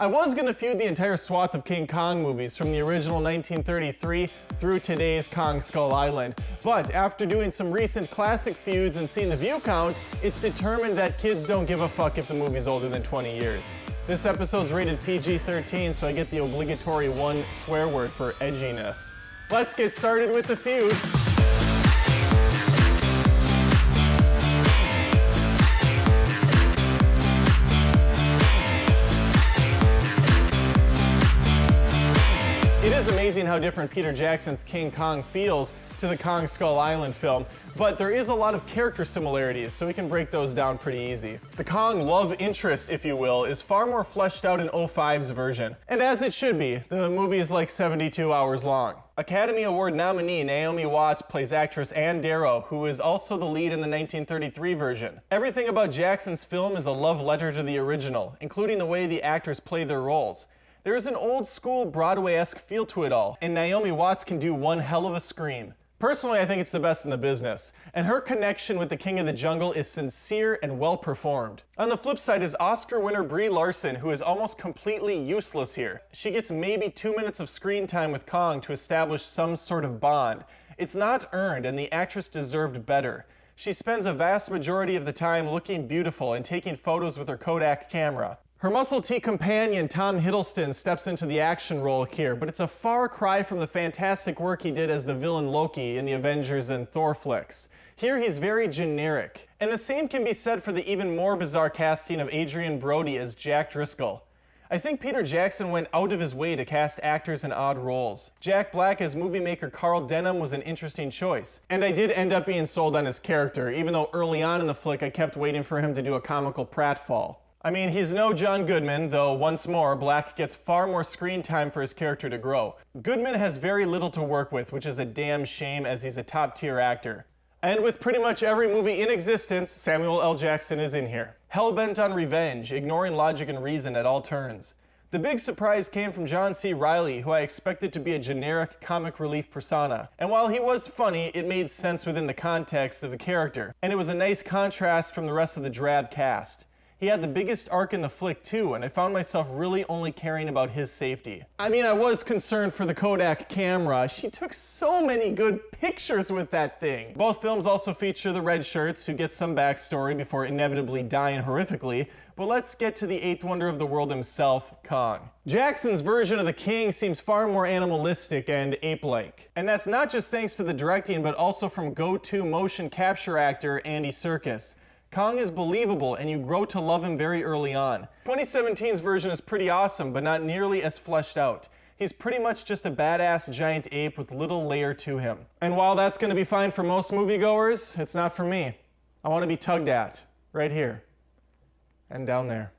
I was gonna feud the entire swath of King Kong movies from the original 1933 through today's Kong Skull Island, but after doing some recent classic feuds and seeing the view count, it's determined that kids don't give a fuck if the movie's older than 20 years. This episode's rated PG-13, so I get the obligatory one swear word for edginess. Let's get started with the feud. It is amazing how different Peter Jackson's King Kong feels to the Kong Skull Island film, but there is a lot of character similarities, so we can break those down pretty easy. The Kong love interest, if you will, is far more fleshed out in 05's version. And as it should be, the movie is like 72 hours long. Academy Award nominee Naomi Watts plays actress Ann Darrow, who is also the lead in the 1933 version. Everything about Jackson's film is a love letter to the original, including the way the actors play their roles. There is an old-school Broadway-esque feel to it all, and Naomi Watts can do one hell of a scream. Personally, I think it's the best in the business, and her connection with the King of the Jungle is sincere and well performed. On the flip side is Oscar winner Brie Larson, who is almost completely useless here. She gets maybe 2 minutes of screen time with Kong to establish some sort of bond. It's not earned, and the actress deserved better. She spends a vast majority of the time looking beautiful and taking photos with her Kodak camera. Her muscle T companion, Tom Hiddleston, steps into the action role here, but it's a far cry from the fantastic work he did as the villain Loki in the Avengers and Thor flicks. Here he's very generic. And the same can be said for the even more bizarre casting of Adrian Brody as Jack Driscoll. I think Peter Jackson went out of his way to cast actors in odd roles. Jack Black as movie maker Carl Denham was an interesting choice. And I did end up being sold on his character, even though early on in the flick I kept waiting for him to do a comical pratfall. I mean, he's no John Goodman, though once more, Black gets far more screen time for his character to grow. Goodman has very little to work with, which is a damn shame as he's a top-tier actor. And with pretty much every movie in existence, Samuel L. Jackson is in here. Hell-bent on revenge, ignoring logic and reason at all turns. The big surprise came from John C. Reilly, who I expected to be a generic comic relief persona. And while he was funny, it made sense within the context of the character. And it was a nice contrast from the rest of the drab cast. He had the biggest arc in the flick too, and I found myself really only caring about his safety. I mean, I was concerned for the Kodak camera. She took so many good pictures with that thing. Both films also feature the red shirts, who get some backstory before inevitably dying horrifically, but let's get to the eighth wonder of the world himself, Kong. Jackson's version of the King seems far more animalistic and ape-like. And that's not just thanks to the directing, but also from go-to motion capture actor Andy Serkis. Kong is believable, and you grow to love him very early on. 2017's version is pretty awesome, but not nearly as fleshed out. He's pretty much just a badass giant ape with little layer to him. And while that's gonna be fine for most moviegoers, it's not for me. I wanna be tugged at, right here, and down there.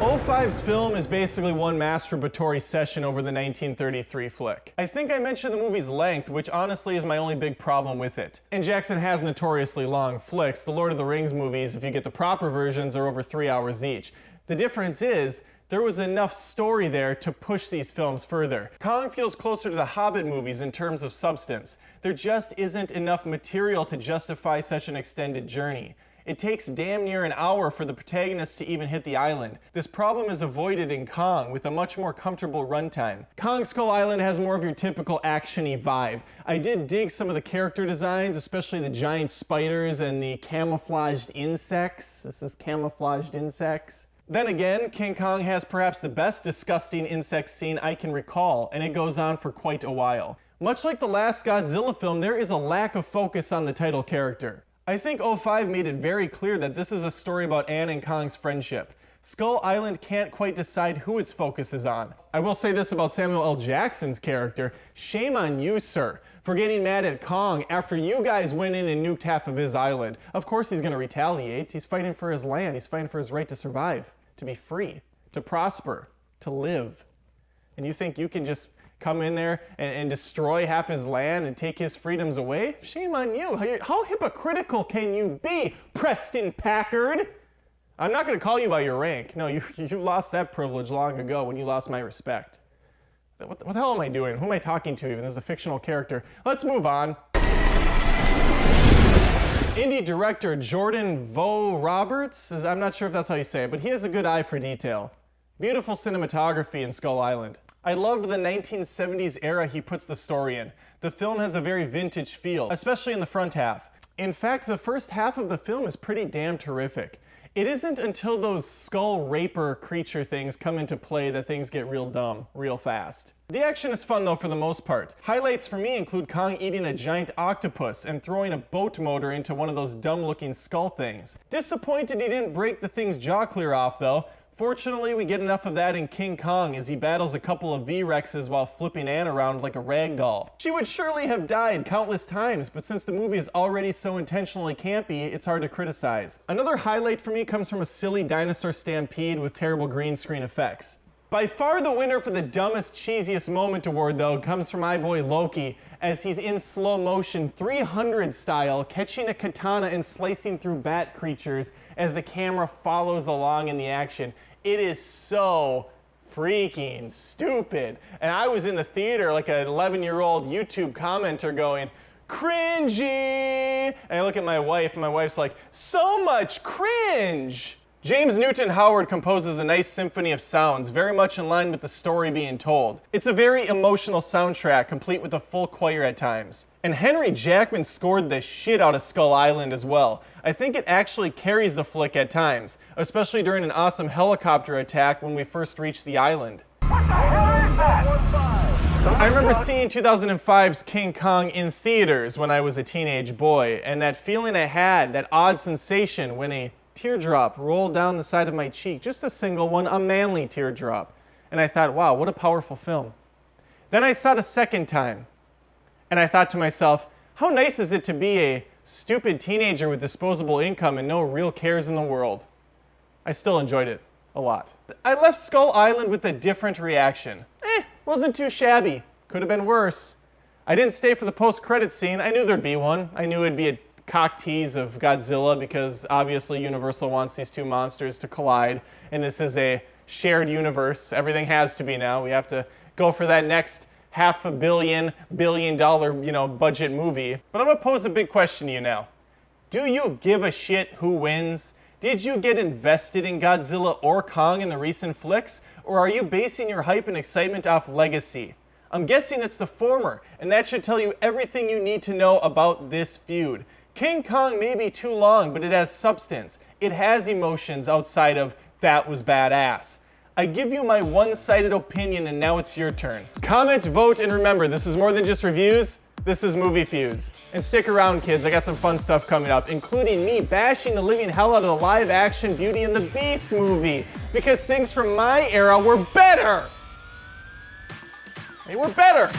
05's film is basically one masturbatory session over the 1933 flick. I think I mentioned the movie's length, which honestly is my only big problem with it. And Jackson has notoriously long flicks. The Lord of the Rings movies, if you get the proper versions, are over 3 hours each. The difference is, there was enough story there to push these films further. Kong feels closer to the Hobbit movies in terms of substance. There just isn't enough material to justify such an extended journey. It takes damn near an hour for the protagonist to even hit the island. This problem is avoided in Kong with a much more comfortable runtime. Kong Skull Island has more of your typical action-y vibe. I did dig some of the character designs, especially the giant spiders and the camouflaged insects. This is camouflaged insects. Then again, King Kong has perhaps the best disgusting insect scene I can recall, and it goes on for quite a while. Much like the last Godzilla film, there is a lack of focus on the title character. I think 05 made it very clear that this is a story about Ann and Kong's friendship. Skull Island can't quite decide who its focus is on. I will say this about Samuel L. Jackson's character. Shame on you, sir, for getting mad at Kong after you guys went in and nuked half of his island. Of course he's gonna retaliate. He's fighting for his land. He's fighting for his right to survive, to be free, to prosper, to live. And you think you can just come in there and destroy half his land and take his freedoms away? Shame on you. How hypocritical can you be, Preston Packard? I'm not going to call you by your rank. No, you lost that privilege long ago when you lost my respect. What the hell am I doing? Who am I talking to even? This is a fictional character. Let's move on. Indie director Jordan Vogt-Roberts, I'm not sure if that's how you say it, but he has a good eye for detail. Beautiful cinematography in Skull Island. I loved the 1970s era he puts the story in. The film has a very vintage feel, especially in the front half. In fact, the first half of the film is pretty damn terrific. It isn't until those skull raper creature things come into play that things get real dumb, real fast. The action is fun though for the most part. Highlights for me include Kong eating a giant octopus and throwing a boat motor into one of those dumb looking skull things. Disappointed he didn't break the thing's jaw clear off though. Fortunately, we get enough of that in King Kong as he battles a couple of V-rexes while flipping Anne around like a rag doll. She would surely have died countless times, but since the movie is already so intentionally campy, it's hard to criticize. Another highlight for me comes from a silly dinosaur stampede with terrible green screen effects. By far the winner for the dumbest, cheesiest moment award though comes from my boy Loki as he's in slow motion 300 style catching a katana and slicing through bat creatures as the camera follows along in the action. It is so freaking stupid. And I was in the theater like an 11-year-old YouTube commenter going, cringy! And I look at my wife and my wife's like, so much cringe! James Newton Howard composes a nice symphony of sounds, very much in line with the story being told. It's a very emotional soundtrack, complete with a full choir at times. And Henry Jackman scored the shit out of Skull Island as well. I think it actually carries the flick at times, especially during an awesome helicopter attack when we first reach the island. What the hell is that? I remember seeing 2005's King Kong in theaters when I was a teenage boy, and that feeling I had, that odd sensation when a teardrop rolled down the side of my cheek, just a single one, a manly teardrop. And I thought, wow, what a powerful film. Then I saw it a second time, and I thought to myself, how nice is it to be a stupid teenager with disposable income and no real cares in the world. I still enjoyed it a lot. I left Skull Island with a different reaction. Wasn't too shabby. Could have been worse. I didn't stay for the post-credit scene. I knew there'd be one. I knew it'd be a cock tease of Godzilla because obviously Universal wants these two monsters to collide, and this is a shared universe. Everything has to be now. We have to go for that next $500 billion, budget movie. But I'm gonna pose a big question to you now. Do you give a shit who wins? Did you get invested in Godzilla or Kong in the recent flicks? Or are you basing your hype and excitement off legacy? I'm guessing it's the former, and that should tell you everything you need to know about this feud. King Kong may be too long, but it has substance. It has emotions outside of that was badass. I give you my one-sided opinion and now it's your turn. Comment, vote, and remember, this is more than just reviews, this is Movie Feuds. And stick around, kids, I got some fun stuff coming up, including me bashing the living hell out of the live-action Beauty and the Beast movie, because things from my era were better! They were better!